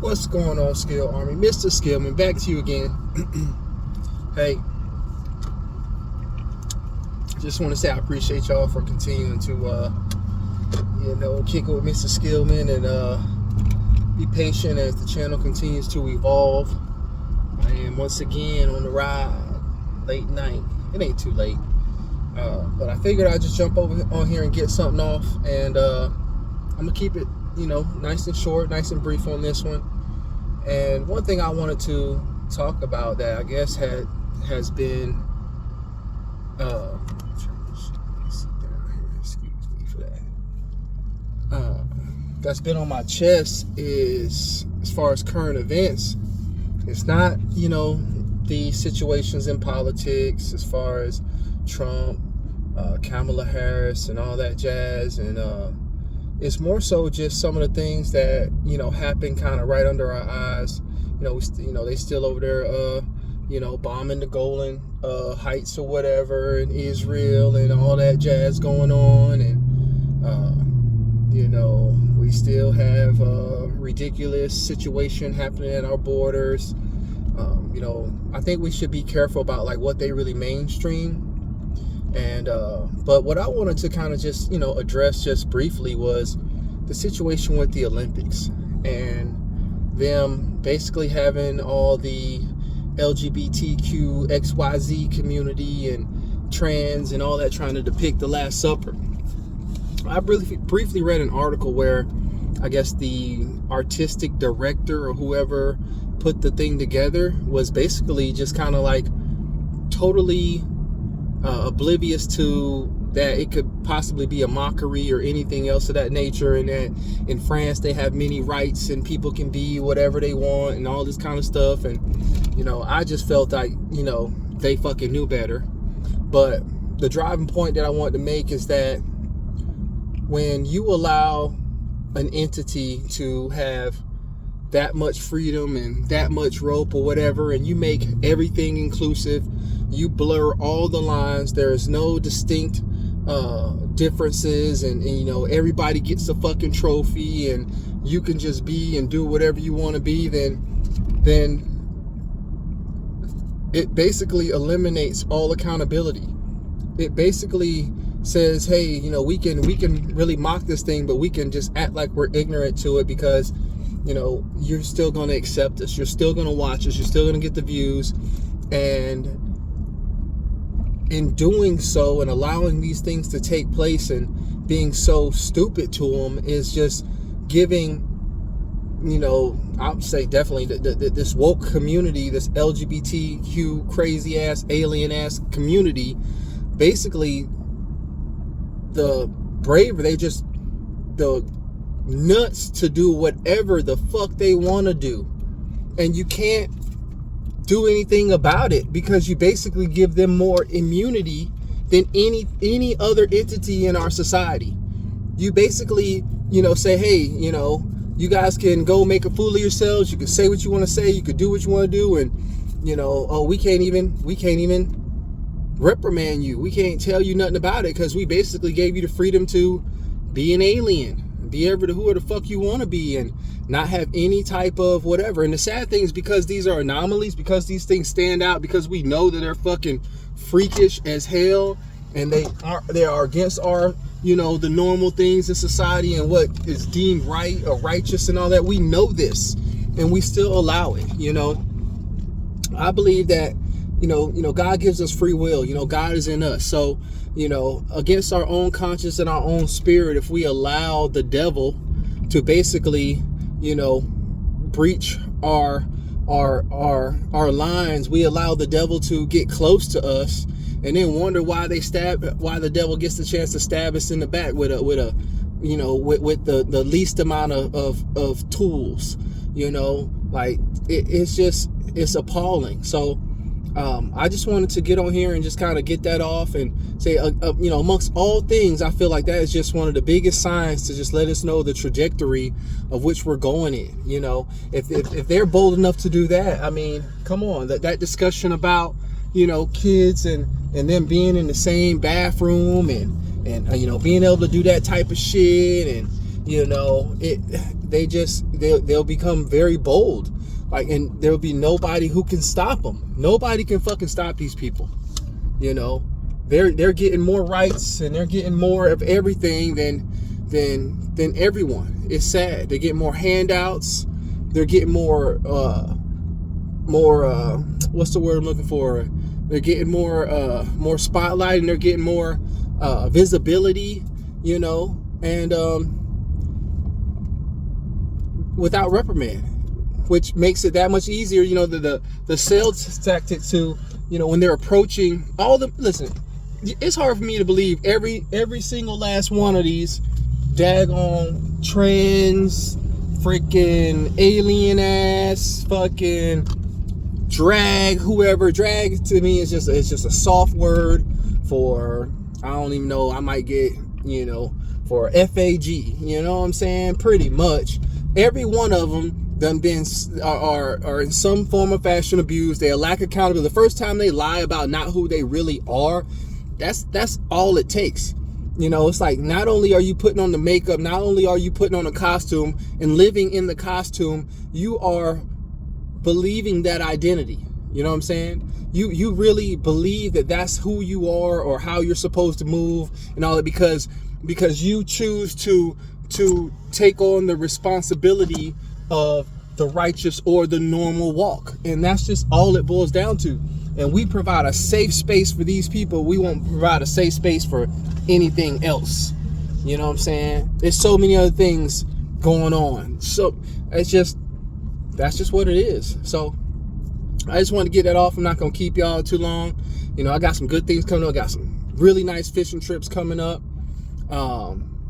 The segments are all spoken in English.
What's going on, Skill Army? Mr. Skillman, back to you again. Hey, just want to say I appreciate y'all for continuing to, kick it with Mr. Skillman and be patient as the channel continues to evolve. I am once again on the ride, late night. It ain't too late, but I figured I'd just jump over on here and get something off, and I'm gonna keep it, nice and short, nice and brief on this one. And one thing I wanted to talk about that I guess has been that's been on my chest is, as far as current events, it's not the situations in politics as far as Trump, Kamala Harris and all that jazz, and it's more so just some of the things that happen kind of right under our eyes. They still over there bombing the Golan Heights or whatever in Israel and all that jazz going on, and we still have a ridiculous situation happening at our borders. I think we should be careful about like what they really mainstream. And but what I wanted to kind of just address just briefly was the situation with the Olympics and them basically having all the LGBTQ XYZ community and trans and all that trying to depict the Last Supper. I briefly read an article where I guess the artistic director or whoever put the thing together was basically just kind of like totally oblivious to that it could possibly be a mockery or anything else of that nature, and that in France they have many rights and people can be whatever they want and all this kind of stuff. And I just felt like they fucking knew better. But the driving point that I wanted to make is that when you allow an entity to have that much freedom and that much rope or whatever, and you make everything inclusive, you blur all the lines, there is no distinct differences, and everybody gets a fucking trophy and you can just be and do whatever you want to be, then it basically eliminates all accountability. It basically says, hey, we can really mock this thing, but we can just act like we're ignorant to it because you're still going to accept us, you're still going to watch us, you're still going to get the views. And in doing so and allowing these things to take place and being so stupid to them is just giving, I would say definitely this woke community, this LGBTQ crazy ass, alien ass community, basically the bravery, the nuts to do whatever the fuck they want to do, and you can't do anything about it because you basically give them more immunity than any other entity in our society. You basically say, hey, you guys can go make a fool of yourselves, you can say what you want to say, you can do what you want to do, and we can't even reprimand you, we can't tell you nothing about it because we basically gave you the freedom to be an alien, be ever to who the fuck you want to be, and not have any type of whatever. And the sad thing is, because these are anomalies, because these things stand out, because we know that they're fucking freakish as hell, and they are against our the normal things in society and what is deemed right or righteous and all that. We know this and we still allow it. I believe that God gives us free will. God is in us. So against our own conscience and our own spirit, if we allow the devil to basically breach our lines, we allow the devil to get close to us, and then wonder why the devil gets the chance to stab us in the back with the least amount of tools. It's appalling. So I just wanted to get on here and just kind of get that off and say, amongst all things, I feel like that is just one of the biggest signs to just let us know the trajectory of which we're going in. If they're bold enough to do that, I mean, come on, that discussion about, kids and them being in the same bathroom and being able to do that type of shit, and they'll become very bold, like, and there'll be nobody who can stop them. Nobody can fucking stop these people. You know, they're getting more rights and they're getting more of everything than everyone. It's sad. They're getting more handouts. They're getting more what's the word I'm looking for? They're getting more spotlight, and they're getting more visibility, you know, and without reprimand, which makes it that much easier, you know, the sales tactic to, you know, when they're approaching all the, listen, it's hard for me to believe every single last one of these daggone trends, freaking alien ass, fucking drag, whoever. Drag to me is just a soft word for, I don't even know, I might get, you know, for FAG, you know what I'm saying? Pretty much every one of them are in some form of fashion abused. They lack accountability. The first time they lie about not who they really are, that's all it takes. You know, it's like, not only are you putting on the makeup, not only are you putting on a costume and living in the costume, you are believing that identity. You know what I'm saying? You really believe that that's who you are or how you're supposed to move and all that, because you choose to take on the responsibility of the righteous or the normal walk. And that's just all it boils down to. And we provide a safe space for these people. We won't provide a safe space for anything else. You know what I'm saying? There's so many other things going on. So that's just what it is. So I just want to get that off. I'm not going to keep y'all too long. You know, I got some good things coming up. I got some really nice fishing trips coming up.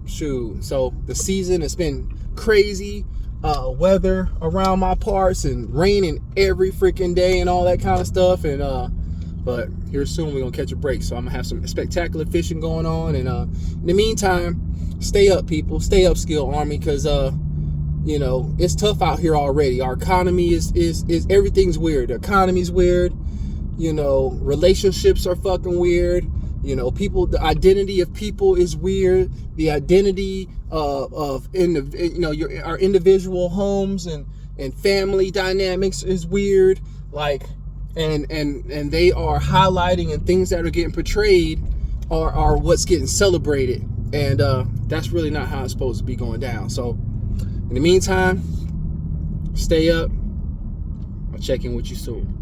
So the season has been crazy. Weather around my parts and raining every freaking day and all that kind of stuff. And but here soon we're gonna catch a break. So I'm gonna have some spectacular fishing going on. And in the meantime, stay up, people. Stay up, Skill Army, because you know, it's tough out here already. Our economy is everything's weird. The economy's weird. You know, relationships are fucking weird. You know, the identity of people is weird. The identity our individual homes and family dynamics is weird. Like, and they are highlighting, and things that are getting portrayed are what's getting celebrated. And that's really not how it's supposed to be going down. So in the meantime, stay up. I'll check in with you soon.